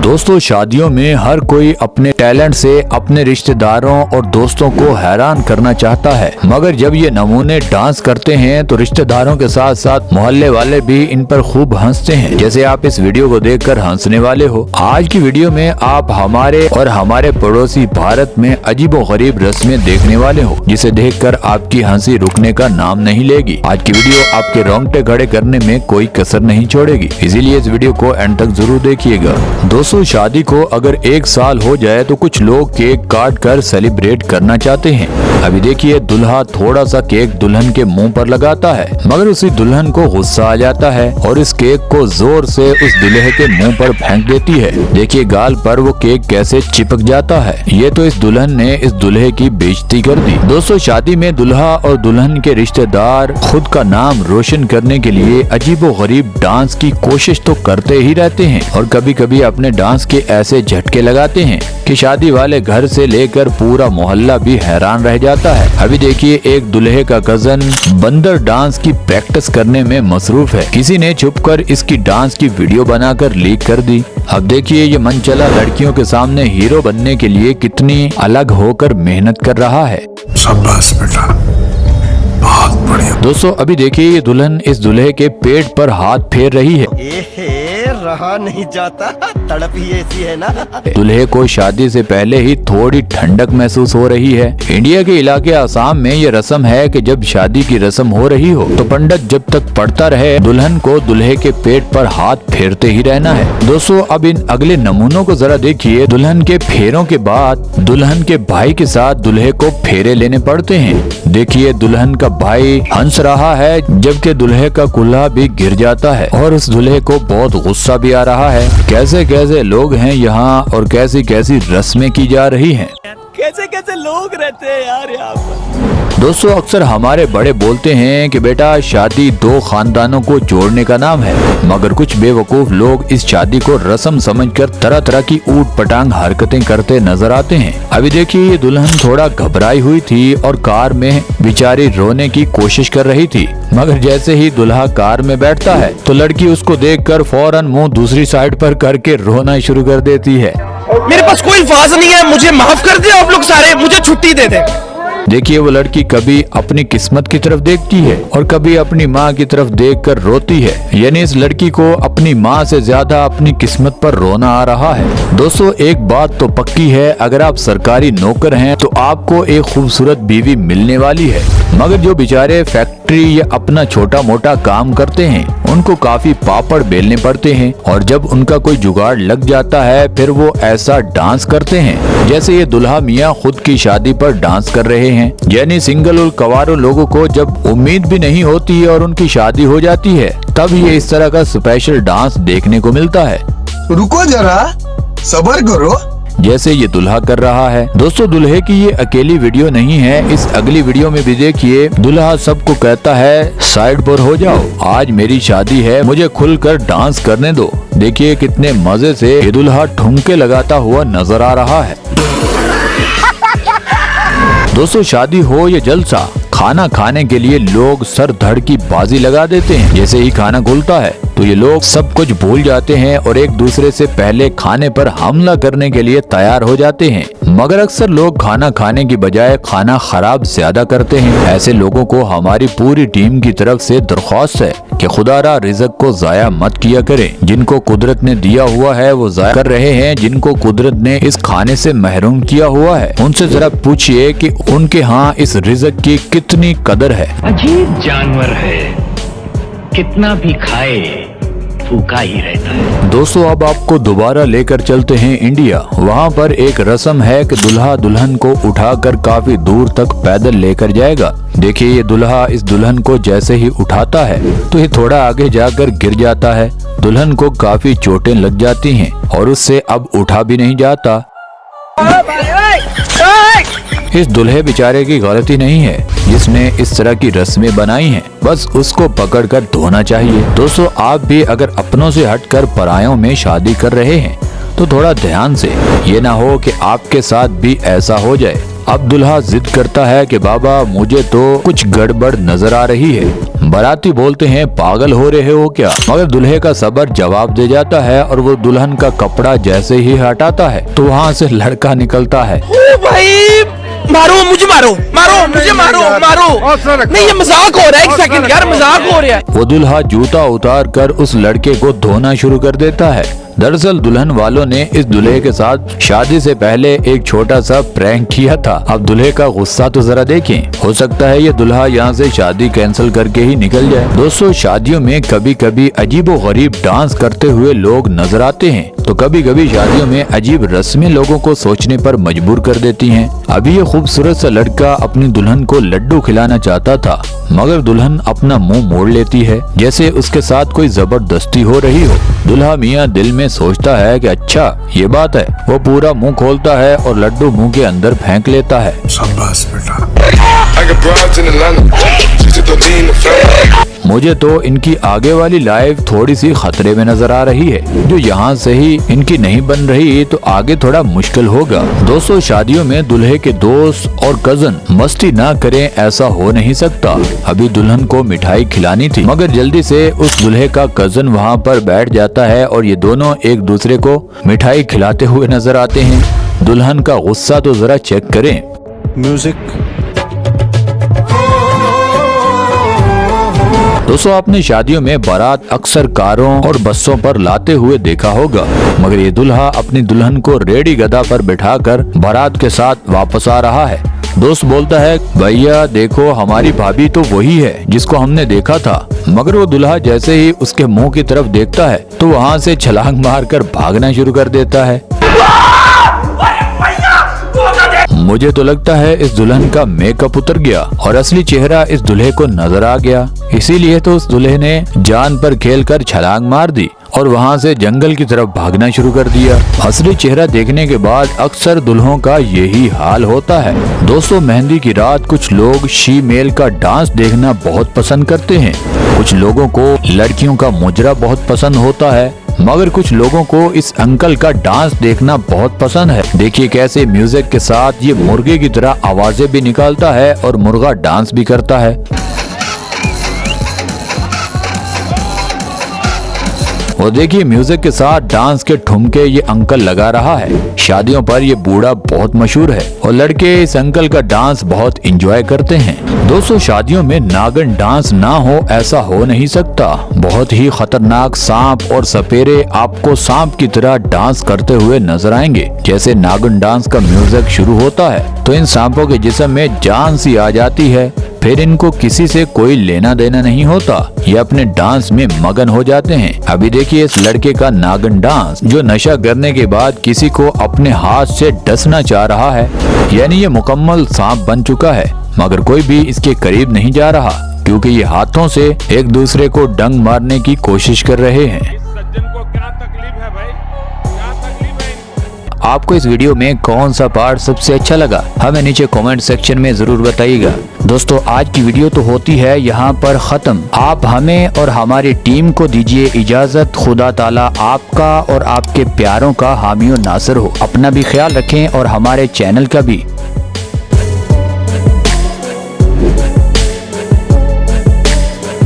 दोस्तों, शादियों में हर कोई अपने टैलेंट से अपने रिश्तेदारों और दोस्तों को हैरान करना चाहता है, मगर जब ये नमूने डांस करते हैं तो रिश्तेदारों के साथ साथ मोहल्ले वाले भी इन पर खूब हंसते हैं, जैसे आप इस वीडियो को देखकर हंसने वाले हो। आज की वीडियो में आप हमारे और हमारे पड़ोसी भारत में अजीबोगरीब रस्में देखने वाले हो, जिसे देखकर आपकी हंसी रुकने का नाम नहीं लेगी। आज की वीडियो आपके रोंगटे खड़े करने में कोई कसर नहीं छोड़ेगी, इसीलिए इस वीडियो को एंड तक जरूर देखिएगा। दोस्तों, शादी को अगर 1 साल हो जाए तो कुछ लोग केक काट कर सेलिब्रेट करना चाहते हैं। अभी देखिए, दुल्हा थोड़ा सा केक दुल्हन के मुंह पर लगाता है, मगर उसी दुल्हन को गुस्सा आ जाता है और इस केक को जोर से उस दूल्हे के मुंह पर फेंक देती है। देखिए गाल पर वो केक कैसे चिपक जाता है। ये तो इस दुल्हन ने इस दूल्हे की बेइज्जती कर दी। दोस्तों, शादी में दुल्हा और दुल्हन के रिश्तेदार खुद का नाम रोशन करने के लिए अजीबोगरीब डांस की कोशिश तो करते ही रहते हैं और कभी कभी अपने डांस के ऐसे झटके लगाते हैं कि शादी वाले घर से लेकर पूरा मोहल्ला भी हैरान रह जाता है। अभी देखिए, एक दूल्हे का कजन बंदर डांस की प्रैक्टिस करने में मसरूफ है। किसी ने छुपकर इसकी डांस की वीडियो बनाकर लीक कर दी। अब देखिए, ये मनचला लड़कियों के सामने हीरो बनने के लिए कितनी अलग होकर मेहनत कर रहा है। शाबाश बेटा, बहुत बढ़िया। दोस्तों, अभी देखिए, ये दुल्हन इस दूल्हे के पेट पर हाथ फेर रही है। रहा नहीं जाता, तड़प ही ऐसी है ना। दूल्हे को शादी से पहले ही थोड़ी ठंडक महसूस हो रही है। इंडिया के इलाके आसाम में ये रस्म है कि जब शादी की रस्म हो रही हो तो पंडित जब तक पढ़ता रहे, दुल्हन को दूल्हे के पेट पर हाथ फेरते ही रहना है। दोस्तों, अब इन अगले नमूनों को जरा देखिए। दुल्हन के फेरों के बाद दुल्हन के भाई के साथ दूल्हे को फेरे लेने पड़ते हैं। देखिए, दुल्हन का भाई हंस रहा है जबकि दूल्हे का कुल्हा भी गिर जाता है और उस दूल्हे को बहुत गुस्सा भी आ रहा है। कैसे कैसे लोग हैं यहाँ और कैसी कैसी रस्में की जा रही हैं। कैसे कैसे लोग रहते हैं यार यहाँ पर। दोस्तों, अक्सर हमारे बड़े बोलते हैं कि बेटा, शादी 2 खानदानों को जोड़ने का नाम है, मगर कुछ बेवकूफ लोग इस शादी को रस्म समझकर तरह तरह की ऊट पटांग हरकतें करते नजर आते हैं। अभी देखिए, ये दुल्हन थोड़ा घबराई हुई थी और कार में बेचारी रोने की कोशिश कर रही थी, मगर जैसे ही दुल्हा कार में बैठता है तो लड़की उसको देखकर फौरन मुंह दूसरी साइड पर करके रोना शुरू कर देती है। मेरे पास कोई अल्फाज नहीं है, मुझे माफ कर दे आप लोग सारे, मुझे छुट्टी दे दे। देखिए, वो लड़की कभी अपनी किस्मत की तरफ देखती है और कभी अपनी माँ की तरफ देखकर रोती है। यानी इस लड़की को अपनी माँ से ज्यादा अपनी किस्मत पर रोना आ रहा है। दोस्तों, एक बात तो पक्की है, अगर आप सरकारी नौकर हैं तो आपको एक खूबसूरत बीवी मिलने वाली है, मगर जो बेचारे फैक्ट्री या अपना छोटा मोटा काम करते हैं उनको काफी पापड़ बेलने पड़ते हैं और जब उनका कोई जुगाड़ लग जाता है फिर वो ऐसा डांस करते हैं जैसे ये दुल्हा मियाँ खुद की शादी पर डांस कर रहे हैं। यानी सिंगल और कवारों लोगों को जब उम्मीद भी नहीं होती और उनकी शादी हो जाती है तब ये इस तरह का स्पेशल डांस देखने को मिलता है। रुको जरा, सब्र करो, जैसे ये दुल्हा कर रहा है। दोस्तों, दुल्हे की ये अकेली वीडियो नहीं है, इस अगली वीडियो में भी देखिए, दुल्हा सबको कहता है साइड पर हो जाओ, आज मेरी शादी है, मुझे खुलकर डांस करने दो। देखिए कितने मजे से ये दुल्हा ठुमके लगाता हुआ नजर आ रहा है। दोस्तों, शादी हो या जलसा, खाना खाने के लिए लोग सर धड़ की बाजी लगा देते हैं। जैसे ही खाना खुलता है तो ये लोग सब कुछ भूल जाते हैं और एक दूसरे से पहले खाने पर हमला करने के लिए तैयार हो जाते हैं, मगर अक्सर लोग खाना खाने की बजाय खाना खराब ज्यादा करते हैं। ऐसे लोगों को हमारी पूरी टीम की तरफ से दरख्वास्त है कि खुदारा रिज़्क को जाया मत किया करें। जिनको कुदरत ने दिया हुआ है वो जाया कर रहे हैं, जिनको कुदरत ने इस खाने से महरूम किया हुआ है उनसे जरा पूछिए कि उनके यहाँ इस रिज़्क की कितनी कदर है। अजीब जानवर है, कितना भी खाए भूखा ही रहता है। दोस्तों, अब आपको दोबारा लेकर चलते हैं इंडिया। वहाँ पर एक रस्म है कि दुल्हा दुल्हन को उठाकर काफी दूर तक पैदल लेकर जाएगा। देखिए, ये दुल्हा इस दुल्हन को जैसे ही उठाता है तो ये थोड़ा आगे जाकर गिर जाता है। दुल्हन को काफी चोटें लग जाती हैं और उससे अब उठा भी नहीं जाता। इस दूल्हे बेचारे की गलती नहीं है जिसने इस तरह की रस्में बनाई हैं, बस उसको पकड़कर धोना चाहिए। दोस्तों, आप भी अगर अपनों से हटकर परायों में शादी कर रहे हैं तो थोड़ा ध्यान से, ये ना हो कि आपके साथ भी ऐसा हो जाए। अब दुल्हा जिद करता है कि बाबा मुझे तो कुछ गड़बड़ नजर आ रही है। बाराती बोलते हैं पागल हो रहे हो क्या, मगर दूल्हे का सबर जवाब दे जाता है और वो दुल्हन का कपड़ा जैसे ही हटाता है तो वहाँ से लड़का निकलता है। ओ भाई मारो मुझे, मारो मारो मुझे, मारो मारो। नहीं ये मजाक हो रहा है, एक सेकंड यार, मजाक हो रहा है। वो दुल्हा जूता उतार कर उस लड़के को धोना शुरू कर देता है। दरअसल दुल्हन वालों ने इस दूल्हे के साथ शादी से पहले एक छोटा सा प्रैंक किया था। अब दूल्हे का गुस्सा तो जरा देखें, हो सकता है ये दुल्हा यहाँ से शादी कैंसिल करके ही निकल जाए। दोस्तों शादियों में कभी कभी अजीबो गरीब डांस करते हुए लोग नजर आते हैं, तो कभी कभी शादियों में अजीब रस्में लोगों को सोचने पर मजबूर कर देती हैं। अभी ये खूबसूरत सा लड़का अपनी दुल्हन को लड्डू खिलाना चाहता था, मगर दुल्हन अपना मुंह मोड़ लेती है जैसे उसके साथ कोई जबरदस्ती हो रही हो। दुल्हा मियाँ दिल में सोचता है कि अच्छा ये बात है। वो पूरा मुंह खोलता है और लड्डू मुंह के अंदर फेंक लेता है। शाबाश बेटा। मुझे तो इनकी आगे वाली लाइफ थोड़ी सी खतरे में नजर आ रही है। जो यहाँ से ही इनकी नहीं बन रही तो आगे थोड़ा मुश्किल होगा। दोस्तों शादियों में दूल्हे के दोस्त और कजन मस्ती ना करें ऐसा हो नहीं सकता। अभी दुल्हन को मिठाई खिलानी थी, मगर जल्दी से उस दूल्हे का कजन वहाँ पर बैठ जाता है और ये दोनों एक दूसरे को मिठाई खिलाते हुए नजर आते हैं। दुल्हन का गुस्सा तो जरा चेक करें। म्यूजिक। दोस्तों आपने शादियों में बारात अक्सर कारों और बसों पर लाते हुए देखा होगा, मगर ये दुल्हा अपनी दुल्हन को रेडी गधा पर बिठाकर बारात के साथ वापस आ रहा है। दोस्त बोलता है भैया देखो हमारी भाभी तो वही है जिसको हमने देखा था, मगर वो दुल्हा जैसे ही उसके मुंह की तरफ देखता है तो वहाँ से छलांग मारकर भागना शुरू कर देता है। मुझे तो लगता है इस दुल्हन का मेकअप उतर गया और असली चेहरा इस दूल्हे को नजर आ गया, इसीलिए तो उस दूल्हे ने जान पर खेलकर छलांग मार दी और वहाँ से जंगल की तरफ भागना शुरू कर दिया। असली चेहरा देखने के बाद अक्सर दुल्हों का यही हाल होता है। दोस्तों मेहंदी की रात कुछ लोग शीमेल का डांस देखना बहुत पसंद करते हैं। कुछ लोगों को लड़कियों का मुजरा बहुत पसंद होता है, मगर कुछ लोगों को इस अंकल का डांस देखना बहुत पसंद है। देखिए कैसे म्यूजिक के साथ ये मुर्गे की तरह आवाजें भी निकालता है और मुर्गा डांस भी करता है। और देखिए म्यूजिक के साथ डांस के ठुमके ये अंकल लगा रहा है। शादियों पर ये बूढ़ा बहुत मशहूर है और लड़के इस अंकल का डांस बहुत एंजॉय करते हैं। दोस्तों शादियों में नागिन डांस ना हो ऐसा हो नहीं सकता। बहुत ही खतरनाक सांप और सपेरे आपको सांप की तरह डांस करते हुए नजर आएंगे। जैसे नागिन डांस का म्यूजिक शुरू होता है तो इन सांपों के जिस्म में जान सी आ जाती है, फिर इनको किसी से कोई लेना देना नहीं होता, ये अपने डांस में मगन हो जाते हैं। अभी देखिए इस लड़के का नागिन डांस, जो नशा करने के बाद किसी को अपने हाथ से डसना चाह रहा है, यानी ये मुकम्मल सांप बन चुका है, मगर कोई भी इसके करीब नहीं जा रहा क्योंकि ये हाथों से एक दूसरे को डंग मारने की कोशिश कर रहे हैं। सज्जन को क्या तकलीफ है भाई, क्या तकलीफ है इनको? आपको इस वीडियो में कौन सा पार्ट सबसे अच्छा लगा हमें नीचे कमेंट सेक्शन में जरूर बताइएगा। दोस्तों आज की वीडियो तो होती है यहाँ पर खत्म। आप हमें और हमारी टीम को दीजिए इजाजत। खुदा ताला आपका और आपके प्यारों का हामी और नासिर हो। अपना भी ख्याल रखें और हमारे चैनल का भी।